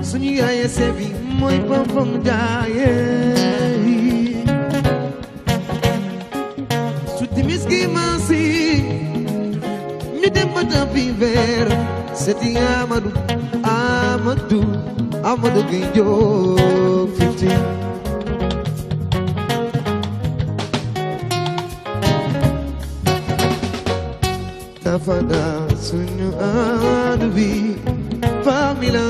suñu yaayee sebi mooy boppam jaayee su timis gi maasi ñu dem ba tappi ver seti Amadou gi jóg 15 tafada suñu ànd bi famille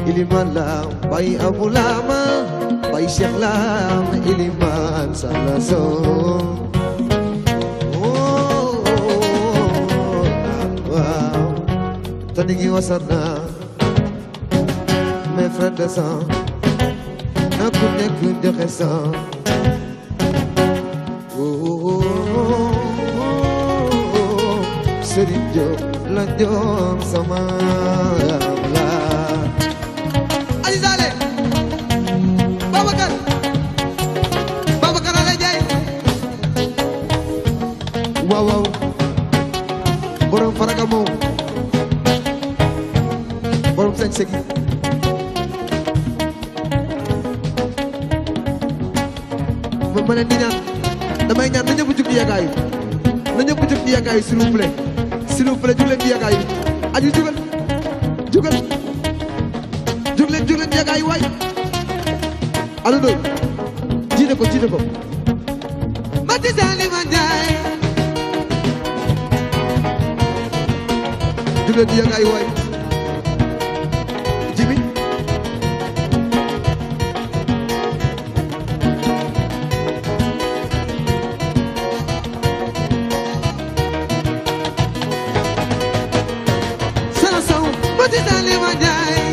Iliman lam bay abulama bay Cheikh lam iliman salaso wow tanigi wasarna mes frères de sang na ku nekk joxe sang Serigne Diop la Diop sama wow borom faraga moom borom sañ segi ma leen di ñaan damay ñaan na ñëpp jug di yàggaayu na ñëpp jug di yàggaayu s'il vous plaît jug leen di yàggaayu aju jugal jug leen di yàggaayu waay Alou Ndoye jiite ko Mati Sali Mandiaye jug leen di yàggaayu waay Jimi Mati Sali Mandiaye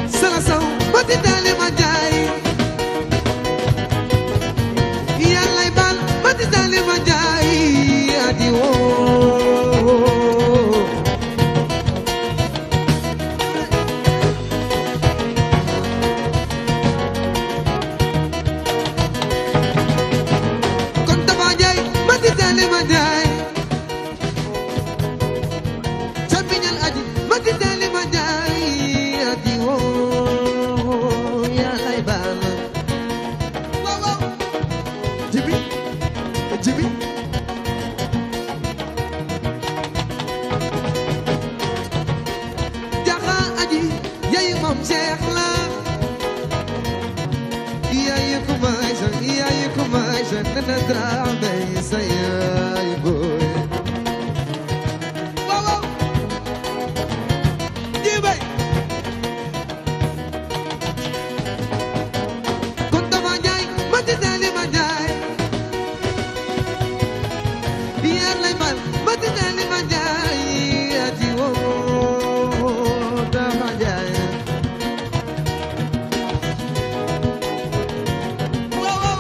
Sala Sow Mati Sali Mandiaye Yàlla bal Mati Sali Mandiaye adi woo Jimmy Jaxa aji yaay moom Cheikh la yaay ko may sa nana Dramé sa yaay boy wow jibay kon dama jaay Mati Sali Mandiaye Yàlla bal Mati Sali Mandiaye ati woo dama jaay wow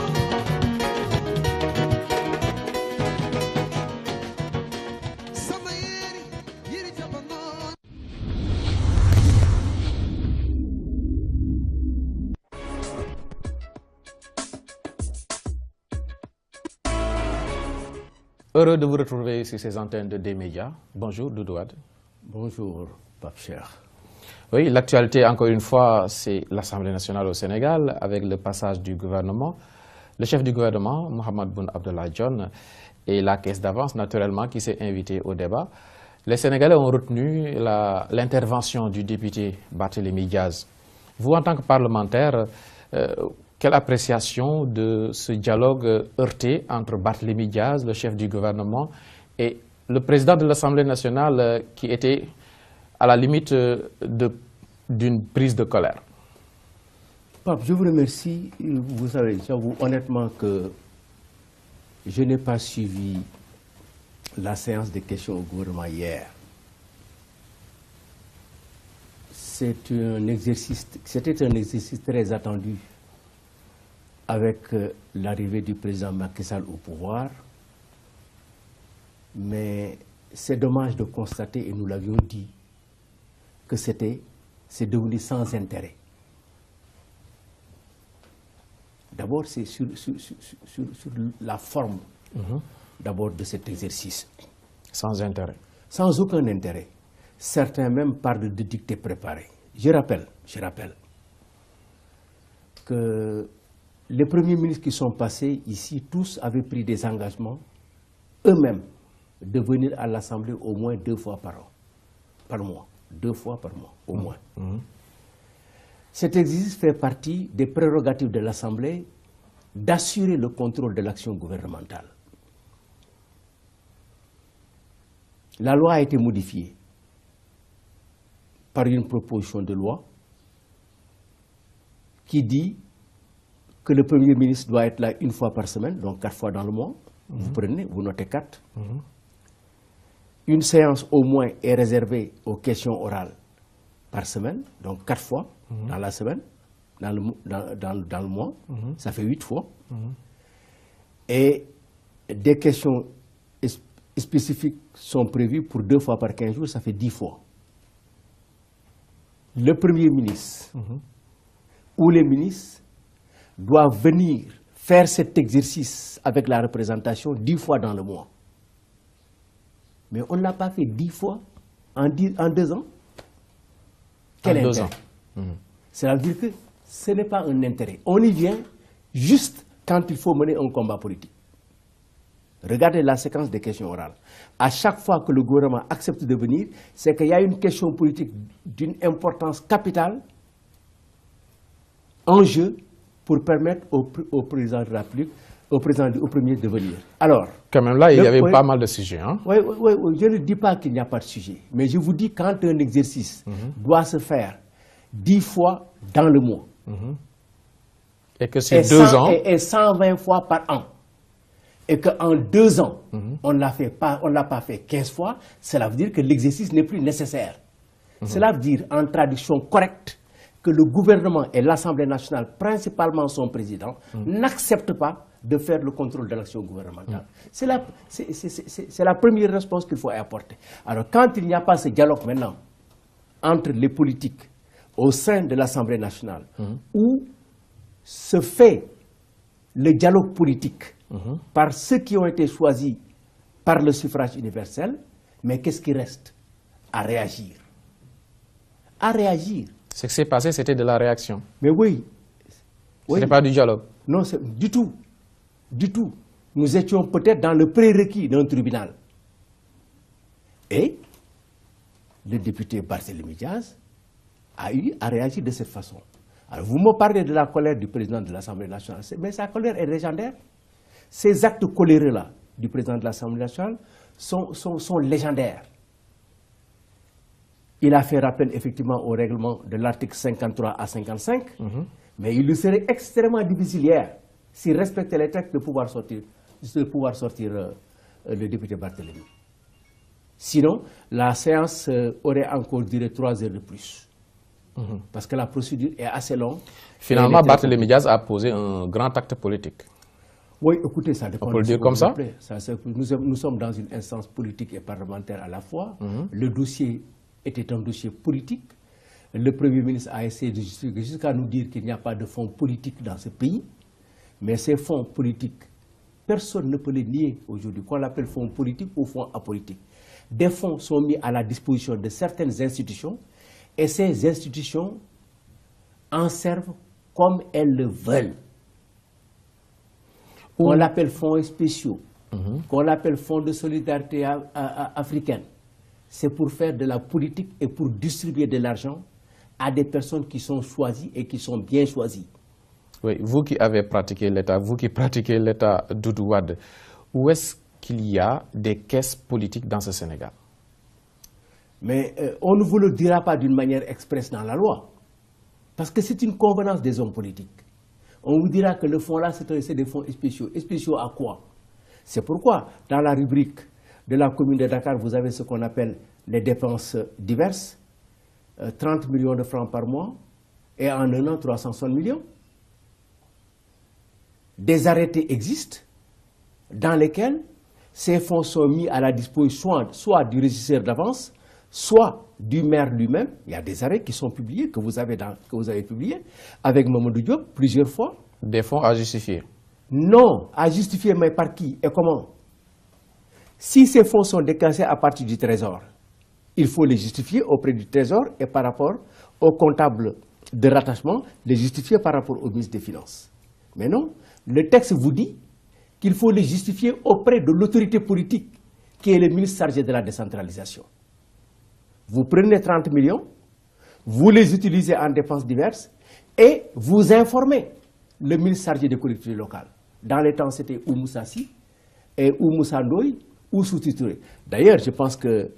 sama yeri jabango Heureux de vous retrouver sur ces antennes de D-Média. Bonjour Doudou Wade. Bonjour Pape Cheikh. Oui, l'actualité encore une fois, c'est l'Assemblée nationale au Sénégal avec le passage du gouvernement, le chef du gouvernement, Mohamed Boun Abdallah Dionne, et la caisse d'avance naturellement qui s'est invitée au débat. Les Sénégalais ont retenu l'intervention du député Barthélémy Diaz. Vous, en tant que parlementaire, quelle appréciation de ce dialogue heurté entre Barthélémy Diaz, le chef du gouvernement, et le président de l'Assemblée nationale qui était à la limite d'une prise de colère? Pape, je vous remercie. Vous savez, j'avoue honnêtement que je n'ai pas suivi la séance de questions au gouvernement hier. C'était un exercice très attendu avec l'arrivée du président Macky Sall au pouvoir. Mais c'est dommage de constater, et nous l'avions dit, que c'est devenu sans intérêt. D'abord, c'est sur la forme d'abord de cet exercice. Sans intérêt. Sans aucun intérêt. Certains même parlent de dictées préparées. Je rappelle que les premiers ministres qui sont passés ici, tous avaient pris des engagements eux-mêmes de venir à l'Assemblée au moins 2 fois par mois. 2 fois par mois, au moins. Cet exercice fait partie des prérogatives de l'Assemblée d'assurer le contrôle de l'action gouvernementale. La loi a été modifiée par une proposition de loi qui dit que le Premier ministre doit être là 1 fois par semaine, donc 4 fois dans le mois. Vous prenez, vous notez 4. Une séance au moins est réservée aux questions orales par semaine, donc 4 fois dans la semaine, dans le mois, ça fait 8 fois. Et des questions spécifiques sont prévues pour 2 fois par 15 jours, ça fait 10 fois. Le Premier ministre ou les ministres doivent venir faire cet exercice avec la représentation 10 fois dans le mois. Mais on ne l'a pas fait 10 fois en 2 ans. Quel intérêt? C'est-à-dire que ce n'est pas un intérêt. On y vient juste quand il faut mener un combat politique. Regardez la séquence des questions orales. À chaque fois que le gouvernement accepte de venir, c'est qu'il y a une question politique d'une importance capitale en jeu pour permettre au président de la République, au Premier de venir. Alors, quand même là, il y avait pas mal de sujets. Hein? Oui, je ne dis pas qu'il n'y a pas de sujet, mais je vous dis quand un exercice doit se faire 10 fois dans le mois, et que c'est 2 ans, et 120 fois par an, et qu'en 2 ans, on ne l'a pas fait 15 fois, cela veut dire que l'exercice n'est plus nécessaire. Cela veut dire, en traduction correcte, que le gouvernement et l'Assemblée nationale, principalement son président, n'acceptent pas de faire le contrôle de l'action gouvernementale. C'est la première réponse qu'il faut apporter. Alors, quand il n'y a pas ce dialogue maintenant entre les politiques au sein de l'Assemblée nationale, où se fait le dialogue politique par ceux qui ont été choisis par le suffrage universel, mais qu'est-ce qui reste? À réagir. À réagir. Ce qui s'est passé, c'était de la réaction. Mais oui. Ce n'est pas du dialogue. Non, du tout. Du tout. Nous étions peut-être dans le prérequis d'un tribunal. Et le député Barthélémy Diaz a eu à réagir de cette façon. Alors, vous me parlez de la colère du président de l'Assemblée nationale, mais sa colère est légendaire. Ces actes coléreux-là du président de l'Assemblée nationale sont légendaires. Il a fait rappel effectivement au règlement de l'article 53 à 55, mais il lui serait extrêmement difficile hier, s'il respectait les textes, de pouvoir sortir le député Barthélémy. Sinon, la séance aurait encore duré 3 heures de plus. Parce que la procédure est assez longue. Finalement, Barthélémy Diaz a posé un grand acte politique. Oui, écoutez, ça dépend. On peut le dire comme ça? Nous sommes dans une instance politique et parlementaire à la fois. Le dossier était un dossier politique. Le Premier ministre a essayé de justifier jusqu'à nous dire qu'il n'y a pas de fonds politiques dans ce pays. Mais ces fonds politiques, personne ne peut les nier aujourd'hui, qu'on l'appelle fonds politiques ou fonds apolitiques. Des fonds sont mis à la disposition de certaines institutions et ces institutions en servent comme elles le veulent. Qu'on l'appelle fonds spéciaux, qu'on l'appelle fonds de solidarité africaine. C'est pour faire de la politique et pour distribuer de l'argent à des personnes qui sont choisies et qui sont bien choisies. Oui, vous qui avez pratiqué l'État, vous qui pratiquez l'État Doudou Wade, où est-ce qu'il y a des caisses politiques dans ce Sénégal? Mais on ne vous le dira pas d'une manière expresse dans la loi, parce que c'est une convenance des hommes politiques. On vous dira que le fonds là, c'est des fonds spéciaux. Et spéciaux à quoi? C'est pourquoi, dans la rubrique de la commune de Dakar, vous avez ce qu'on appelle les dépenses diverses, 30 millions de francs par mois, et en un an, 360 millions. Des arrêtés existent dans lesquels ces fonds sont mis à la disposition soit du régisseur d'avance, soit du maire lui-même. Il y a des arrêts qui sont publiés, que vous avez publiés, avec Mamadou Diop plusieurs fois. Des fonds à justifier? Non, à justifier, mais par qui et comment? Si ces fonds sont décaissés à partir du Trésor, il faut les justifier auprès du Trésor et par rapport au comptable de rattachement, les justifier par rapport au ministre des Finances. Mais non, le texte vous dit qu'il faut les justifier auprès de l'autorité politique, qui est le ministre chargé de la décentralisation. Vous prenez 30 millions, vous les utilisez en dépenses diverses et vous informez le ministre chargé des collectivités locales. Dans les temps, c'était ou Moussa Sy et ou Moussa Ndoye ou Souti Touré. D'ailleurs, je pense que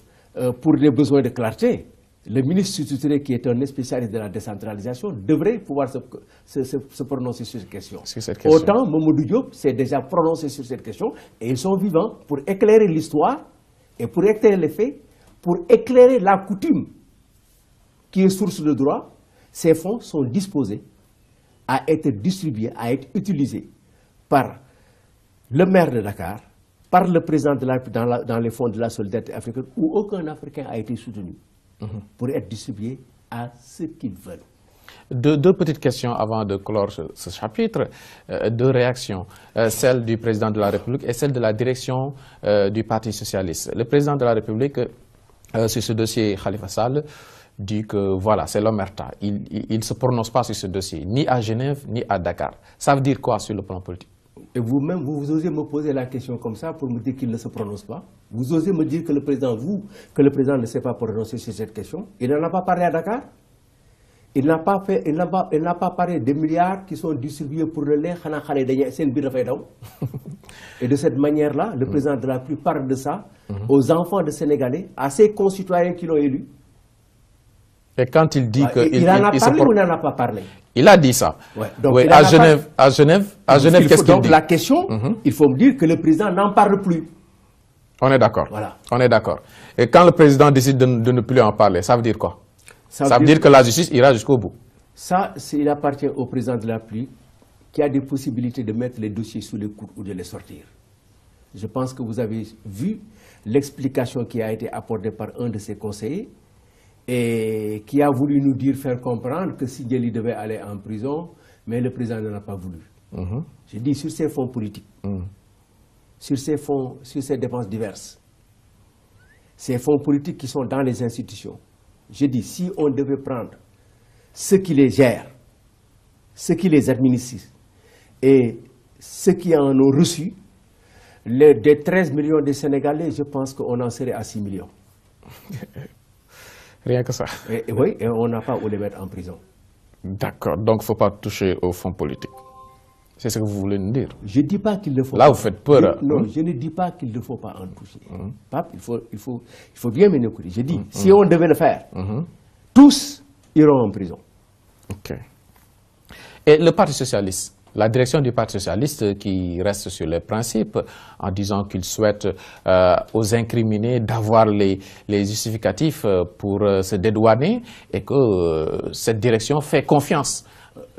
pour les besoins de clarté, le ministre Souti Touré, qui est un spécialiste de la décentralisation, devrait pouvoir se prononcer sur cette question. Autant Mamadou Diop s'est déjà prononcé sur cette question et ils sont vivants pour éclairer l'histoire et pour éclairer les faits, pour éclairer la coutume qui est source de droit. Ces fonds sont disposés à être distribués, à être utilisés par le maire de Dakar, par le président de dans les fonds de la solidarité africaine, où aucun Africain a été soutenu, pour être distribué à ceux qu'ils veulent. Deux petites questions avant de clore ce chapitre, deux réactions, celle du président de la République et celle de la direction du Parti socialiste. Le président de la République, sur ce dossier, Khalifa Sall, dit que voilà, c'est l'omerta. Il ne se prononce pas sur ce dossier, ni à Genève, ni à Dakar. Ça veut dire quoi sur le plan politique? Et vous-même, vous osez me poser la question comme ça pour me dire qu'il ne se prononce pas? Vous osez me dire que le président, ne s'est pas prononcé sur cette question? Il n'en a pas parlé à Dakar? Il n'a pas parlé des milliards qui sont distribués pour le lait. Et de cette manière-là, le président de la République parle de ça aux enfants de Sénégalais, à ses concitoyens qui l'ont élu. Et quand il dit que... Il en a parlé ou il n'en a pas parlé? Il a dit ça. Ouais, donc oui, à Genève, qu'est-ce qu'il dit? Donc la question, il faut me dire que le président n'en parle plus. On est d'accord. Voilà. On est d'accord. Et quand le président décide de ne plus en parler, ça veut dire quoi? Ça veut dire que la justice ira jusqu'au bout. Ça, il appartient au président de la République qui a des possibilités de mettre les dossiers sous les coudes ou de les sortir. Je pense que vous avez vu l'explication qui a été apportée par un de ses conseillers et qui a voulu nous faire comprendre que Sidjeli devait aller en prison, mais le président n'en a pas voulu. Je dis sur ces fonds politiques, sur ces dépenses diverses, ces fonds politiques qui sont dans les institutions, je dis, si on devait prendre ceux qui les gèrent, ceux qui les administrent et ceux qui en ont reçu, des 13 millions de Sénégalais, je pense qu'on en serait à 6 millions. Rien que ça. Oui, et on n'a pas où les mettre en prison. D'accord, donc il ne faut pas toucher aux fonds politiques. C'est ce que vous voulez nous dire? Je ne dis pas qu'il ne faut pas. Là, vous faites peur. Non, je ne dis pas qu'il ne faut pas en toucher. Pape, il faut bien m'écouter. Je dis, si on devait le faire, tous iront en prison. Ok. Et le Parti socialiste, la direction du Parti socialiste qui reste sur les principes en disant qu'il souhaite aux incriminés d'avoir les justificatifs pour se dédouaner et que cette direction fait confiance.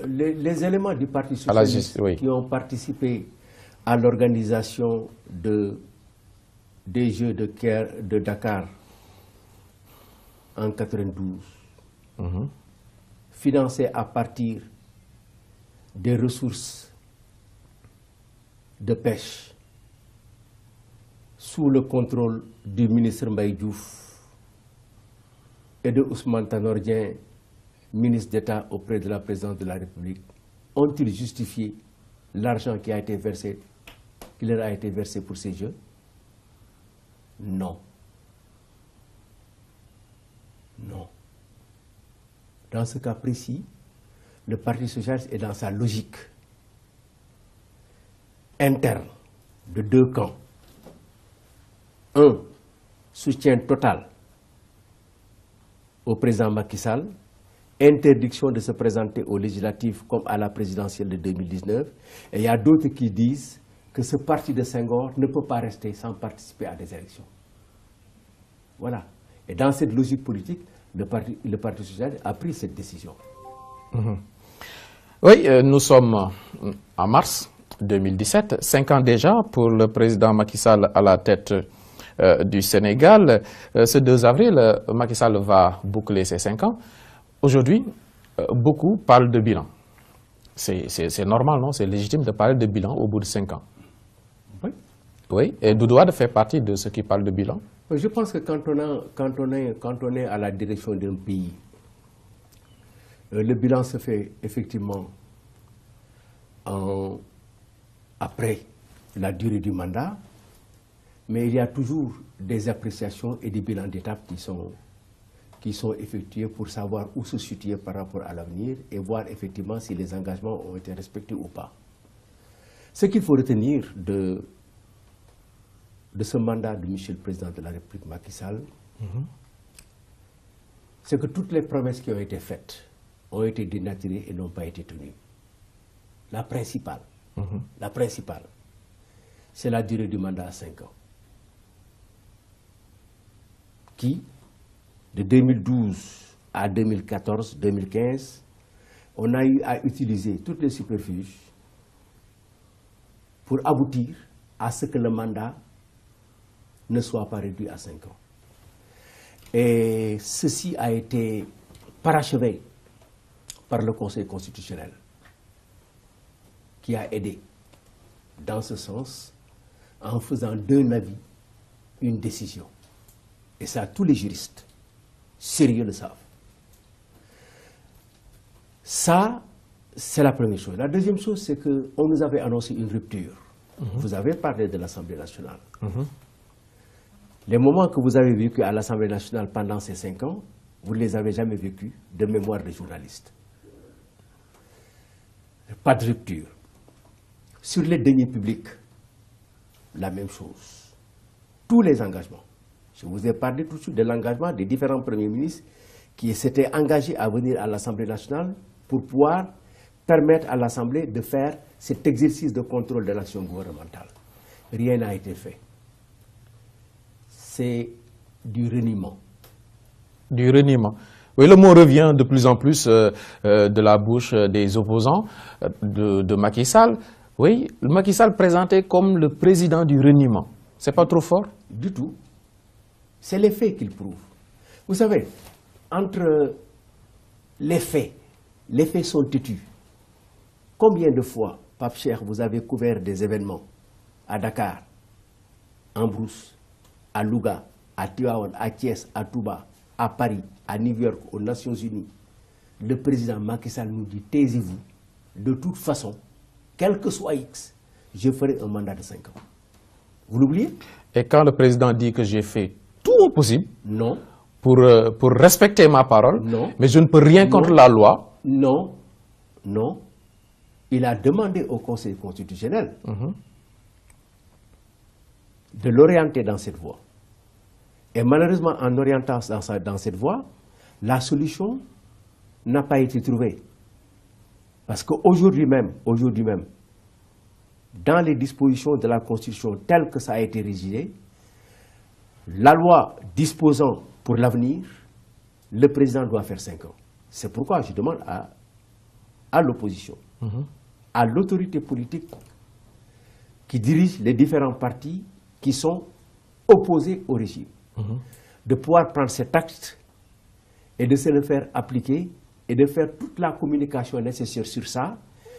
Les éléments du Parti socialiste qui ont participé à l'organisation des Jeux de Dakar en 1992, financés à partir des ressources de pêche sous le contrôle du ministre Mbaye Diouf et de Ousmane Tanor Dieng, ministre d'État auprès de la présidence de la République, ont-ils justifié l'argent qui leur a été versé pour ces Jeux? Non. Non. Dans ce cas précis, le Parti socialiste est dans sa logique interne de deux camps. Un, soutien total au président Macky Sall, interdiction de se présenter aux législatives comme à la présidentielle de 2019. Et il y a d'autres qui disent que ce parti de Senghor ne peut pas rester sans participer à des élections. Voilà. Et dans cette logique politique, le Parti socialiste a pris cette décision. Oui, nous sommes en mars 2017, 5 ans déjà pour le président Macky Sall à la tête du Sénégal. Ce 2 avril, Macky Sall va boucler ses 5 ans. Aujourd'hui, beaucoup parlent de bilan. C'est normal, non? C'est légitime de parler de bilan au bout de 5 ans. Oui. Oui, et Doudou Wade fait partie de ceux qui parlent de bilan. Je pense que quand on est à la direction d'un pays, le bilan se fait effectivement après la durée du mandat, mais il y a toujours des appréciations et des bilans d'étape qui sont effectués pour savoir où se situer par rapport à l'avenir et voir effectivement si les engagements ont été respectés ou pas. Ce qu'il faut retenir de ce mandat de M. le Président de la République Macky Sall, c'est que toutes les promesses qui ont été faites ont été dénaturées et n'ont pas été tenues. La principale, c'est la durée du mandat à 5 ans, qui, de 2012 à 2014-2015, on a eu à utiliser toutes les superfuges pour aboutir à ce que le mandat ne soit pas réduit à 5 ans. Et ceci a été parachevé par le Conseil constitutionnel, qui a aidé dans ce sens en faisant d'un avis une décision. Et ça, tous les juristes sérieux le savent. Ça, c'est la première chose. La deuxième chose, c'est qu'on nous avait annoncé une rupture. Vous avez parlé de l'Assemblée nationale. Les moments que vous avez vécus à l'Assemblée nationale pendant ces 5 ans, vous ne les avez jamais vécus de mémoire de journaliste. Pas de rupture. Sur les deniers publics, la même chose. Tous les engagements. Je vous ai parlé tout de suite de l'engagement des différents premiers ministres qui s'étaient engagés à venir à l'Assemblée nationale pour pouvoir permettre à l'Assemblée de faire cet exercice de contrôle de l'action gouvernementale. Rien n'a été fait. C'est du reniement. Du reniement. Oui, le mot revient de plus en plus de la bouche des opposants de Macky Sall. Oui, Macky Sall présenté comme le président du reniement. C'est pas trop fort? Du tout. C'est les faits qu'il prouve. Vous savez, entre les faits sont têtus. Combien de fois, Pape Cheikh, vous avez couvert des événements à Dakar, en Brousse, à Louga, à Tivaouane, à Thiès, à Touba, à Paris, à New York, aux Nations Unies. Le président Macky Sall nous dit, taisez-vous, de toute façon, quel que soit X, je ferai un mandat de 5 ans. Vous l'oubliez? Et quand le président dit que j'ai fait tout au possible non. Pour respecter ma parole, non. Mais je ne peux rien contre la loi. Non, non. Il a demandé au Conseil constitutionnel de l'orienter dans cette voie. Et malheureusement, en orientant dans cette voie, la solution n'a pas été trouvée. Parce qu'aujourd'hui même, dans les dispositions de la Constitution telles que ça a été rédigé, la loi disposant pour l'avenir, le président doit faire 5 ans. C'est pourquoi je demande à l'opposition, à l'autorité politique qui dirige les différents partis qui sont opposés au régime, de pouvoir prendre cet acte et de se le faire appliquer et de faire toute la communication nécessaire sur ça,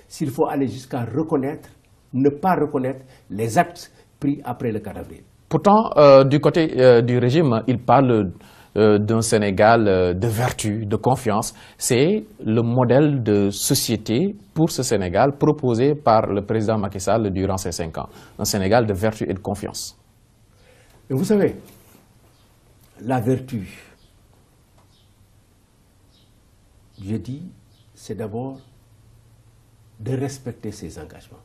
s'il faut aller jusqu'à reconnaître, ne pas reconnaître les actes pris après le 4 avril. Pourtant, du côté du régime, il parle d'un Sénégal de vertu, de confiance. C'est le modèle de société pour ce Sénégal proposé par le président Macky Sall durant ces 5 ans. Un Sénégal de vertu et de confiance. Et vous savez, la vertu, je dis, c'est d'abord de respecter ses engagements.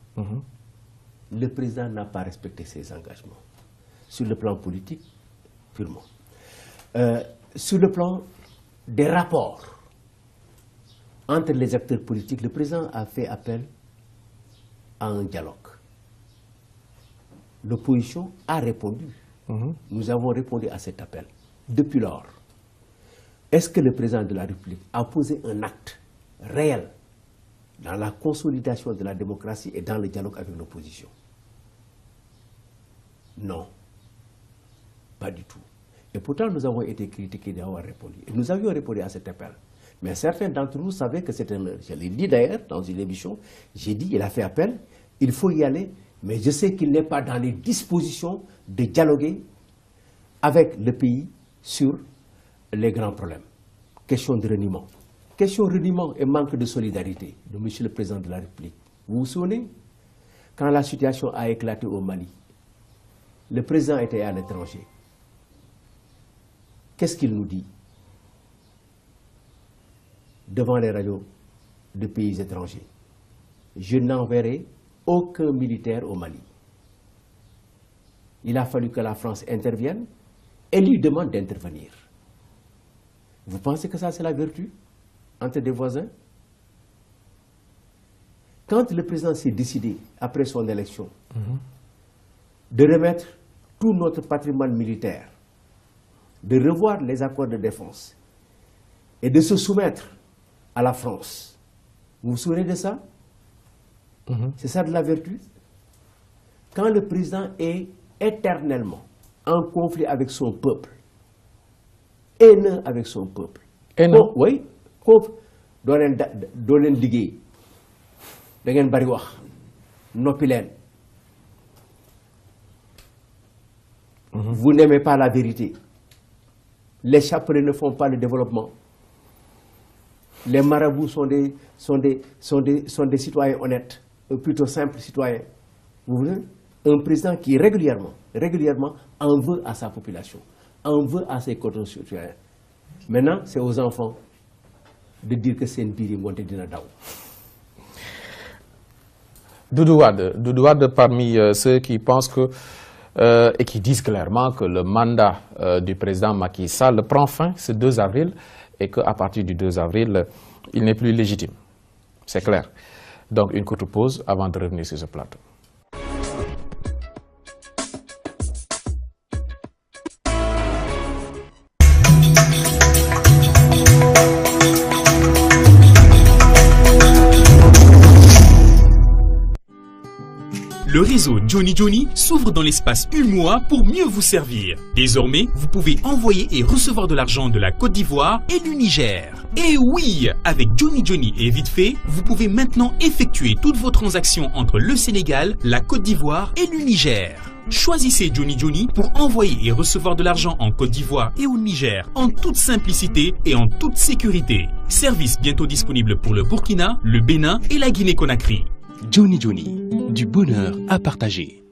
le président n'a pas respecté ses engagements. Sur le plan politique, purement. Sur le plan des rapports entre les acteurs politiques, le président a fait appel à un dialogue. L'opposition a répondu. Nous avons répondu à cet appel. Depuis lors, est-ce que le président de la République a posé un acte réel dans la consolidation de la démocratie et dans le dialogue avec l'opposition? Non, pas du tout. Et pourtant, nous avons été critiqués d'avoir répondu. Et nous avions répondu à cet appel. Mais certains d'entre nous savaient que c'était un... Je l'ai dit d'ailleurs dans une émission, j'ai dit, il a fait appel, il faut y aller, mais je sais qu'il n'est pas dans les dispositions de dialoguer avec le pays sur les grands problèmes. Question de reniement. Question de reniement et manque de solidarité de M. le Président de la République. Vous vous souvenez, quand la situation a éclaté au Mali, le président était à l'étranger. Qu'est-ce qu'il nous dit devant les radios de pays étrangers? Je n'enverrai aucun militaire au Mali. Il a fallu que la France intervienne et lui demande d'intervenir. Vous pensez que ça c'est la vertu entre des voisins? Quand le président s'est décidé, après son élection, de remettre tout notre patrimoine militaire, de revoir les accords de défense et de se soumettre à la France. Vous vous souvenez de ça? C'est ça de la vertu? Quand le président est éternellement en conflit avec son peuple, haineux avec son peuple, oui, doo leen liggéey, da ngeen bari wax, noppi leen. Vous n'aimez pas la vérité. Les chapelets ne font pas le développement. Les marabouts sont des citoyens honnêtes, plutôt simples citoyens. Vous voyez? Un président qui régulièrement en veut à sa population, en veut à ses concitoyens. Maintenant, c'est aux enfants de dire que c'est une biir monté dina daw. Doudou Wade parmi ceux qui pensent que et qui disent clairement que le mandat du président Macky Sall prend fin ce 2 avril et qu'à partir du 2 avril, il n'est plus légitime. C'est clair. Donc une courte pause avant de revenir sur ce plateau. Le réseau Johnny Johnny s'ouvre dans l'espace UMOA pour mieux vous servir. Désormais, vous pouvez envoyer et recevoir de l'argent de la Côte d'Ivoire et du Niger. Et oui, avec Johnny Johnny et Vite Fait, vous pouvez maintenant effectuer toutes vos transactions entre le Sénégal, la Côte d'Ivoire et le Niger. Choisissez Johnny Johnny pour envoyer et recevoir de l'argent en Côte d'Ivoire et au Niger en toute simplicité et en toute sécurité. Service bientôt disponible pour le Burkina, le Bénin et la Guinée-Conakry. Johnny Johnny, du bonheur à partager.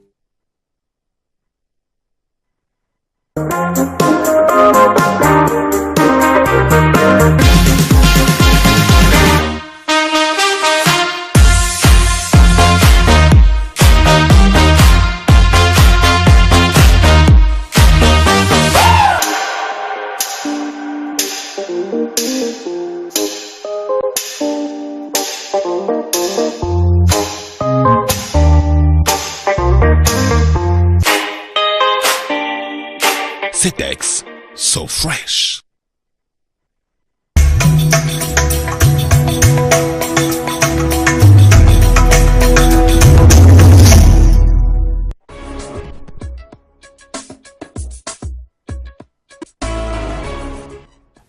Cetex, so fresh.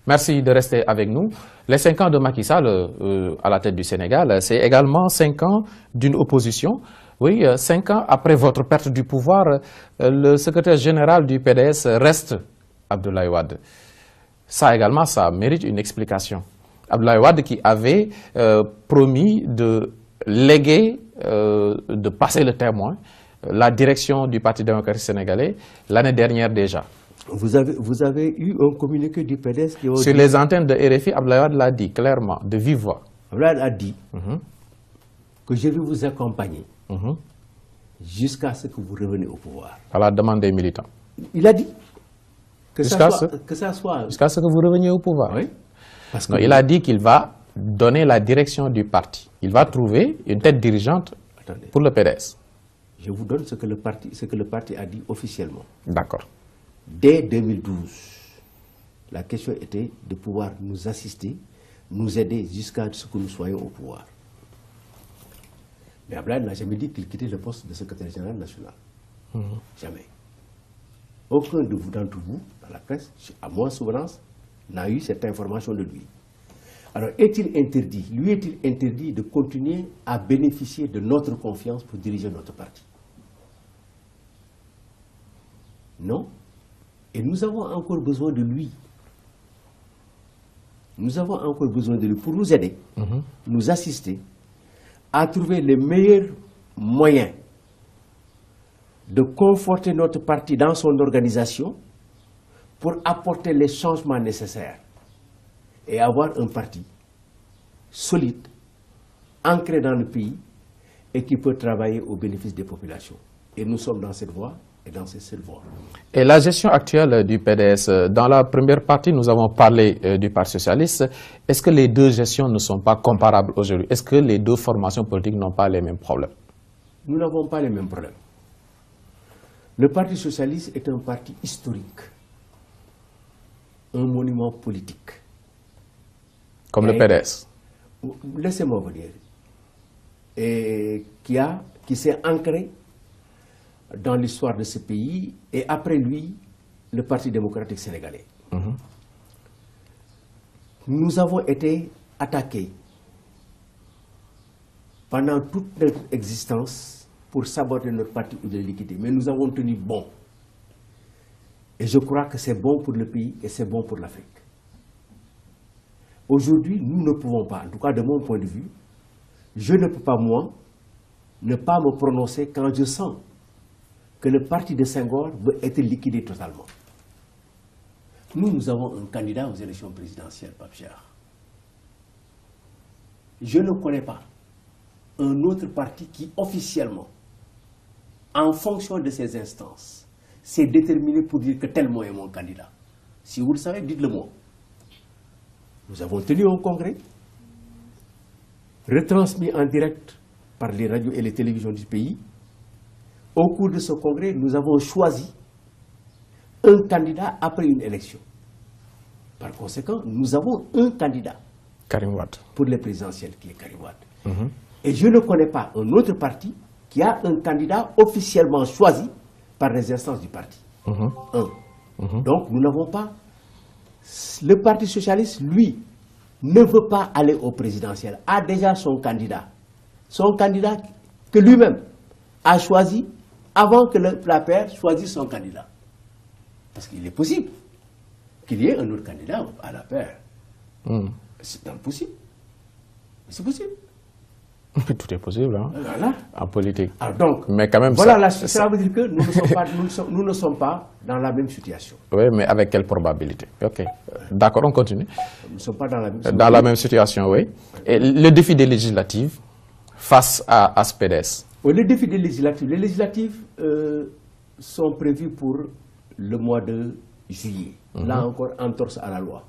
Merci de rester avec nous. Les 5 ans de Macky Sall à la tête du Sénégal, c'est également 5 ans d'une opposition. Oui, 5 ans après votre perte du pouvoir, le secrétaire général du PDS reste Abdoulaye Wade. Ça également, ça mérite une explication. Abdoulaye Wade qui avait promis de léguer, de passer le témoin, la direction du Parti démocratique sénégalais l'année dernière déjà. Vous avez eu un communiqué du PDS qui... Sur les antennes de RFI, Abdoulaye Wade l'a dit clairement, de vive voix. Abdoulaye Wade a dit que je vais vous accompagner jusqu'à ce que vous reveniez au pouvoir. À la demande des militants. Il a dit que Jusqu'à ça soit... Jusqu'à ce que vous reveniez au pouvoir. Oui. Parce que non, il a dit qu'il va donner la direction du parti. Il va trouver une tête dirigeante pour le PDS. Je vous donne ce que le parti a dit officiellement. D'accord. Dès 2012, la question était de pouvoir nous assister, nous aider jusqu'à ce que nous soyons au pouvoir. Mais Abdoulaye n'a jamais dit qu'il quittait le poste de secrétaire général national. Jamais. Aucun d'entre vous, dans la presse, à moins souvenance, n'a eu cette information de lui. Alors, lui est-il interdit de continuer à bénéficier de notre confiance pour diriger notre parti? Non. Et nous avons encore besoin de lui. Nous avons encore besoin de lui pour nous aider, nous assister à trouver les meilleurs moyens de conforter notre parti dans son organisation pour apporter les changements nécessaires et avoir un parti solide, ancré dans le pays et qui peut travailler au bénéfice des populations. Et nous sommes dans cette voie et dans cette seule voie. Et la gestion actuelle du PDS, dans la première partie, nous avons parlé du Parti socialiste. Est-ce que les deux gestions ne sont pas comparables aujourd'hui? Est-ce que les deux formations politiques n'ont pas les mêmes problèmes? Nous n'avons pas les mêmes problèmes. Le Parti socialiste est un parti historique, un monument politique. Comme le PDS. Laissez-moi vous dire. Et qui s'est ancré dans l'histoire de ce pays, et après lui, le Parti démocratique sénégalais. Nous avons été attaqués pendant toute notre existence pour saboter notre parti ou de le liquider. Mais nous avons tenu bon. Et je crois que c'est bon pour le pays et c'est bon pour l'Afrique. Aujourd'hui, nous ne pouvons pas, en tout cas de mon point de vue, je ne peux pas, moi, ne pas me prononcer quand je sens que le parti de Senghor veut être liquidé totalement. Nous avons un candidat aux élections présidentielles, Pape Cheikh. Je ne connais pas un autre parti qui, officiellement, en fonction de ses instances, s'est déterminé pour dire que tel mot est mon candidat. Si vous le savez, dites-le moi. Nous avons tenu un congrès, retransmis en direct par les radios et les télévisions du pays. Au cours de ce congrès, nous avons choisi un candidat après une élection. Par conséquent, nous avons un candidat Karim Wade. Pour les présidentielles, qui est Karim Wade. Et je ne connais pas un autre parti qui a un candidat officiellement choisi par les instances du parti. Donc, nous n'avons pas... Le Parti socialiste, lui, ne veut pas aller au présidentiel, a déjà son candidat. Son candidat que lui-même a choisi avant que la paire choisisse son candidat. Parce qu'il est possible qu'il y ait un autre candidat à la paire. C'est impossible. C'est possible. Tout est possible, hein, voilà. En politique. Alors donc, mais quand même, voilà, cela veut dire que nous ne sommes pas dans la même situation. Oui, mais avec quelle probabilité? Ok. D'accord, on continue. Nous ne sommes pas dans la même situation. Dans la même situation, oui. Et le défi des législatives face à ce PDS? Le défi des législatives. Les législatives sont prévues pour le mois de juillet. Là encore, entorse à la loi.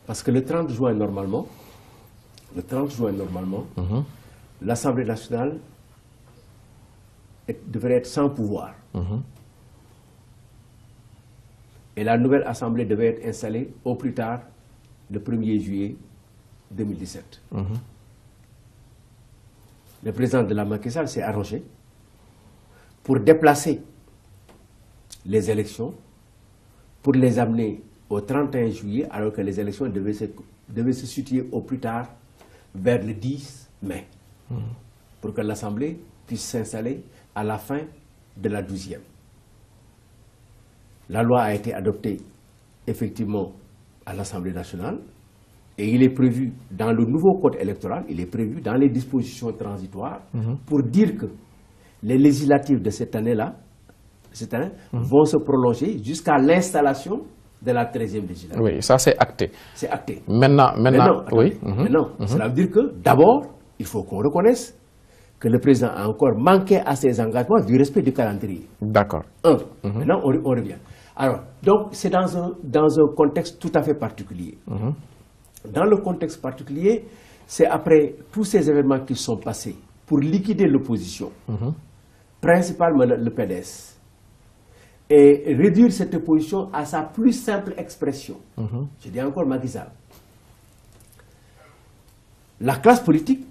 Parce que le 30 juin, normalement, l'Assemblée nationale devrait être sans pouvoir. Et la nouvelle Assemblée devait être installée au plus tard le 1er juillet 2017. Le président de la Macky Sall s'est arrangé pour déplacer les élections, pour les amener au 31 juillet, alors que les élections devaient se situer au plus tard vers le 10 mai, pour que l'Assemblée puisse s'installer à la fin de la 12e. La loi a été adoptée effectivement à l'Assemblée nationale et il est prévu dans le nouveau code électoral, il est prévu dans les dispositions transitoires pour dire que les législatives de cette année-là, vont se prolonger jusqu'à l'installation de la 13e législature. Oui, ça c'est acté. C'est acté. Maintenant, oui. Maintenant, cela veut dire que d'abord, il faut qu'on reconnaisse que le président a encore manqué à ses engagements du respect du calendrier. D'accord. Maintenant, on revient. Alors, donc, c'est dans un contexte tout à fait particulier. Dans le contexte particulier, c'est après tous ces événements qui sont passés pour liquider l'opposition, principalement le PDS, et réduire cette opposition à sa plus simple expression. Je dis encore Macky Sall. La classe politique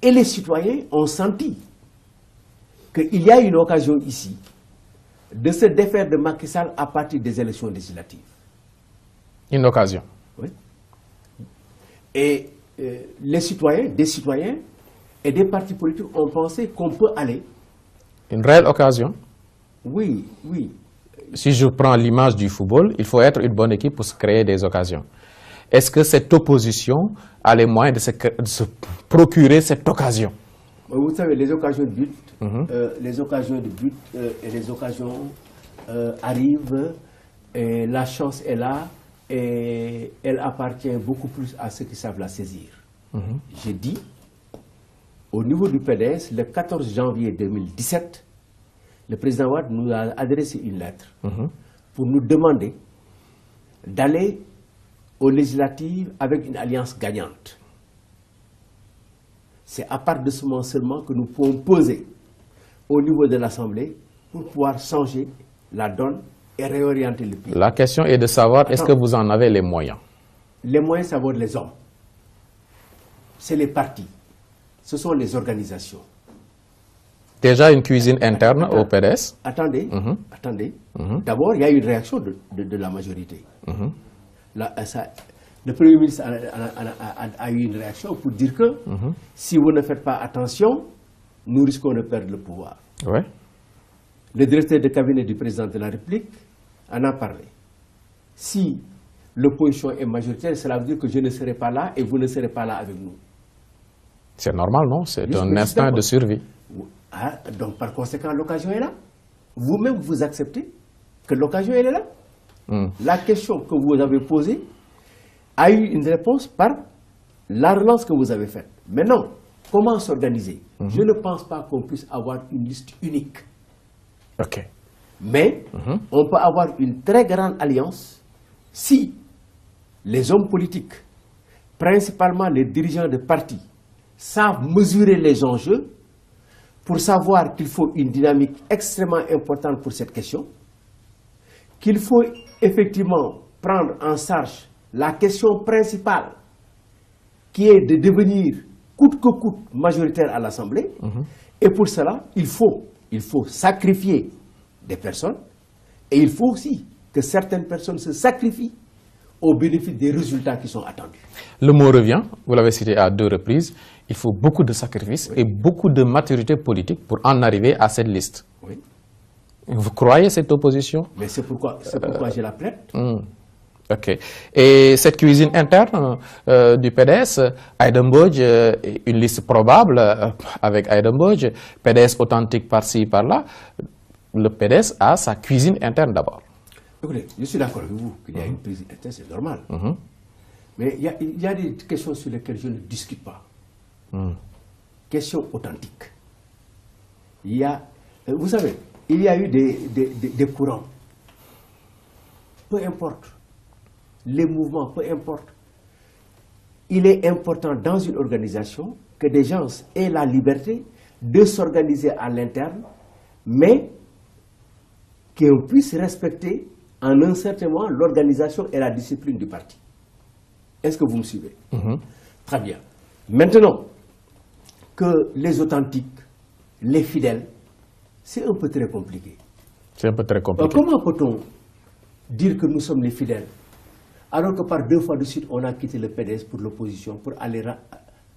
et les citoyens ont senti qu'il y a une occasion ici de se défaire de Macky Sall à partir des élections législatives. Une occasion. Oui. Et des citoyens et des partis politiques ont pensé qu'on peut aller. Une réelle occasion. Oui, oui. Si je prends l'image du football, il faut être une bonne équipe pour se créer des occasions. Est-ce que cette opposition a les moyens de se procurer cette occasion? Vous savez, les occasions de but, et les occasions arrivent, et la chance est là, et elle appartient beaucoup plus à ceux qui savent la saisir. J'ai dit, au niveau du PDS, le 14 janvier 2017, le président Wade nous a adressé une lettre pour nous demander d'aller aux législatives avec une alliance gagnante. C'est à partir de ce moment seulement que nous pouvons poser au niveau de l'Assemblée pour pouvoir changer la donne et réorienter le pays. La question est de savoir, est-ce que vous en avez les moyens? Les moyens, ça vaut les hommes. C'est les partis. Ce sont les organisations. Déjà une cuisine interne au PDS? Attendez. D'abord, il y a une réaction de la majorité. Le Premier ministre a eu une réaction pour dire que si vous ne faites pas attention, nous risquons de perdre le pouvoir. Oui. Le directeur de cabinet du président de la République en a parlé. Si l'opposition est majoritaire, cela veut dire que je ne serai pas là et vous ne serez pas là avec nous. C'est normal, non? C'est un instinct de survie. Ah, donc par conséquent, l'occasion est là. Vous-même, vous acceptez que l'occasion elle est là. La question que vous avez posée a eu une réponse par la relance que vous avez faite. Maintenant, comment s'organiser? Je ne pense pas qu'on puisse avoir une liste unique. Ok. Mais on peut avoir une très grande alliance si les hommes politiques, principalement les dirigeants de partis, savent mesurer les enjeux pour savoir qu'il faut une dynamique extrêmement importante pour cette question, qu'il faut effectivement prendre en charge la question principale qui est de devenir coûte que coûte majoritaire à l'Assemblée. Et pour cela, il faut sacrifier des personnes et il faut aussi que certaines personnes se sacrifient au bénéfice des résultats qui sont attendus. Le mot revient, vous l'avez cité à 2 reprises, il faut beaucoup de sacrifices et beaucoup de maturité politique pour en arriver à cette liste. Oui. Vous croyez cette opposition? Mais c'est pourquoi je la plaide. Ok. Et cette cuisine interne du PDS, Aïda Mbodj, une liste probable avec Aïda Mbodj, PDS authentique par-ci, par-là. Le PDS a sa cuisine interne d'abord. Écoutez, je suis d'accord avec vous qu'il y a une cuisine interne, c'est normal. Mais il y a des questions sur lesquelles je ne discute pas. Questions authentiques. Vous savez, il y a eu des courants. Peu importe. Les mouvements, peu importe. Il est important dans une organisation que des gens aient la liberté de s'organiser à l'interne, mais qu'on puisse respecter en un certain moment l'organisation et la discipline du parti. Est-ce que vous me suivez? Très bien. Maintenant, que les authentiques, les fidèles, c'est un peu très compliqué. C'est un peu très compliqué. Comment peut-on dire que nous sommes les fidèles alors que par 2 fois de suite, on a quitté le PDS pour l'opposition, pour aller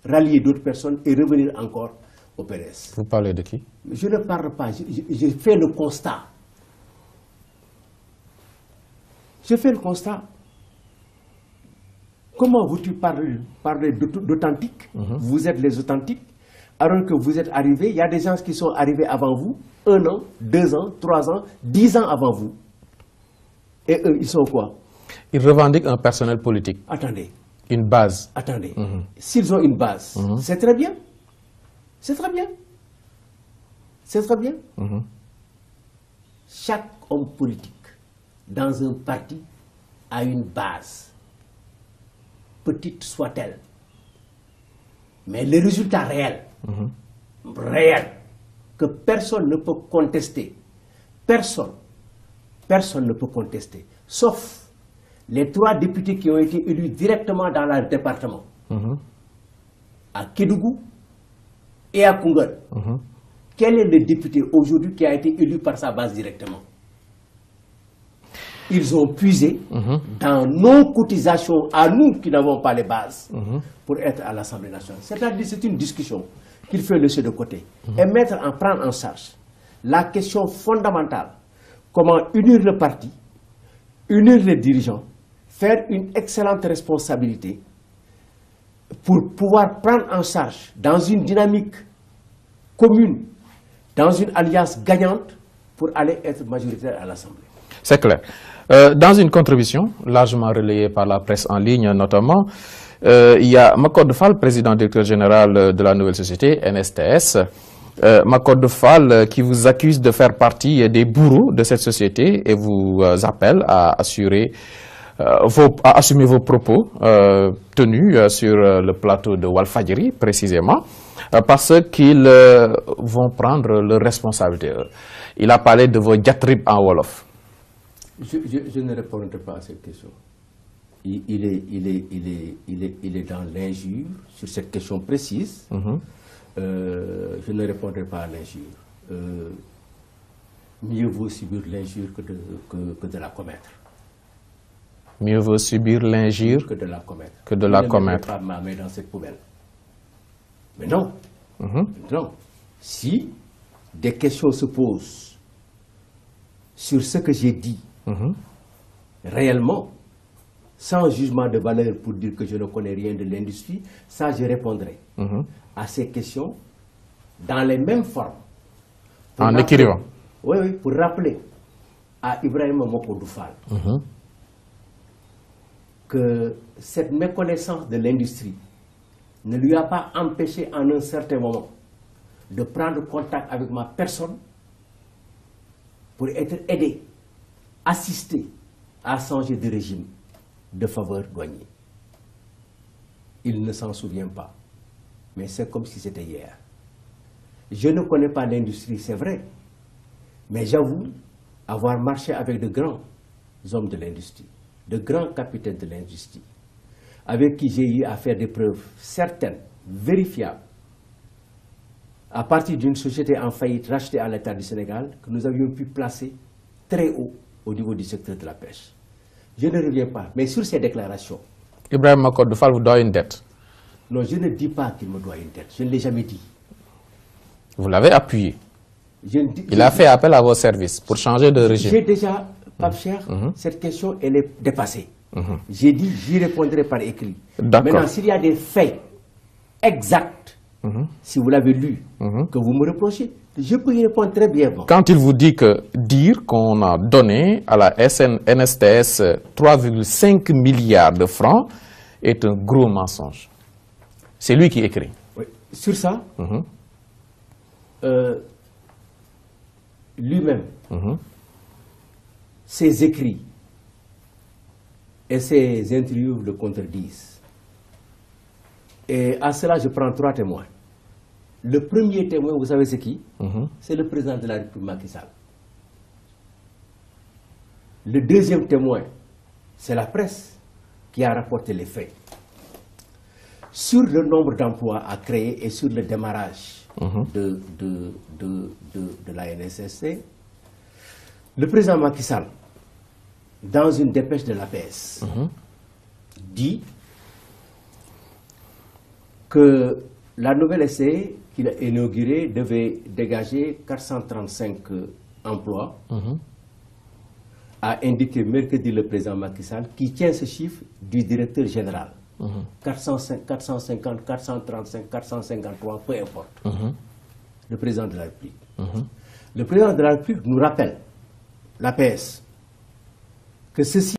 rallier d'autres personnes et revenir encore au PDS? Vous parlez de qui? Je ne parle pas, je fais le constat. Je fais le constat. Comment vous parlez d'authentique? Vous êtes les authentiques. Alors que vous êtes arrivés, il y a des gens qui sont arrivés avant vous, 1 an, 2 ans, 3 ans, 10 ans avant vous. Et eux, ils sont quoi? Ils revendiquent un personnel politique. Attendez. Une base. Attendez. S'ils ont une base, c'est très bien. C'est très bien. C'est très bien. Chaque homme politique dans un parti a une base, petite soit-elle. Mais le résultat réel, que personne ne peut contester, personne ne peut contester, sauf les 3 députés qui ont été élus directement dans leur département, à Kédougou et à Koungheul. Quel est le député aujourd'hui qui a été élu par sa base directement? Ils ont puisé dans nos cotisations, à nous qui n'avons pas les bases, pour être à l'Assemblée nationale. C'est-à-dire c'est une discussion qu'il faut laisser de côté et prendre en charge la question fondamentale, comment unir le parti, unir les dirigeants, faire une excellente responsabilité pour pouvoir prendre en charge dans une dynamique commune, dans une alliance gagnante, pour aller être majoritaire à l'Assemblée. C'est clair. Dans une contribution largement relayée par la presse en ligne notamment, il y a Macodou Fall, président directeur général de la nouvelle société NSTS. Macodou Fall qui vous accuse de faire partie des bourreaux de cette société et vous appelle à assumer vos propos tenus sur le plateau de Walfadjri précisément, parce qu'ils vont prendre leurs responsabilités. Il a parlé de vos diatribes en Wolof. Je ne répondrai pas à cette question. Il est dans l'injure sur cette question précise. Je ne répondrai pas à l'injure. Mieux vaut subir l'injure que de la commettre. Mieux vaut subir l'injure que de la commettre. Que de la commettre. Je ne mets pas ma main dans cette poubelle. Mais non. Non. Si des questions se posent sur ce que j'ai dit, réellement, sans jugement de valeur pour dire que je ne connais rien de l'industrie, ça je répondrai à ces questions dans les mêmes formes. En écrivant. Oui, pour rappeler à Ibrahima Macodou Fall que cette méconnaissance de l'industrie ne lui a pas empêché en un certain moment de prendre contact avec ma personne pour être aidé, assisté à changer de régime de faveur douanier. Il ne s'en souvient pas, mais c'est comme si c'était hier. Je ne connais pas l'industrie, c'est vrai, mais j'avoue avoir marché avec de grands hommes de l'industrie, de grands capitaines de l'industrie, avec qui j'ai eu à faire des preuves certaines, vérifiables, à partir d'une société en faillite rachetée à l'État du Sénégal, que nous avions pu placer très haut au niveau du secteur de la pêche. Je ne reviens pas, mais sur ces déclarations... Ibrahima Macodou Fall vous doit une dette. Non, je ne dis pas qu'il me doit une dette, je ne l'ai jamais dit. Vous l'avez appuyé. Il a fait appel à vos services pour changer de régime. J'ai déjà, Pape Cheikh, cette question, elle est dépassée. J'ai dit, j'y répondrai par écrit. Maintenant, s'il y a des faits exacts, si vous l'avez lu, que vous me reprochez, je peux y répondre très brièvement. Quand il vous dit que dire qu'on a donné à la NSTS 3,5 milliards de francs est un gros mensonge. C'est lui qui écrit. Oui. Sur ça, lui-même, ses écrits et ses interviews le contredisent. Et à cela, je prends 3 témoins. Le premier témoin, vous savez c'est qui? C'est le président de la République, Macky Sall. Le deuxième témoin, c'est la presse qui a rapporté les faits. Sur le nombre d'emplois à créer et sur le démarrage de la NSSC, le président Macky Sall, dans une dépêche de l'APS, dit que la nouvelle SCE qu'il a inaugurée devait dégager 435 emplois, a indiqué mercredi le président Macky Sall, qui tient ce chiffre du directeur général. 450, 435, 453, peu importe. Le président de la République. Le président de la République nous rappelle, l'APS, que ceci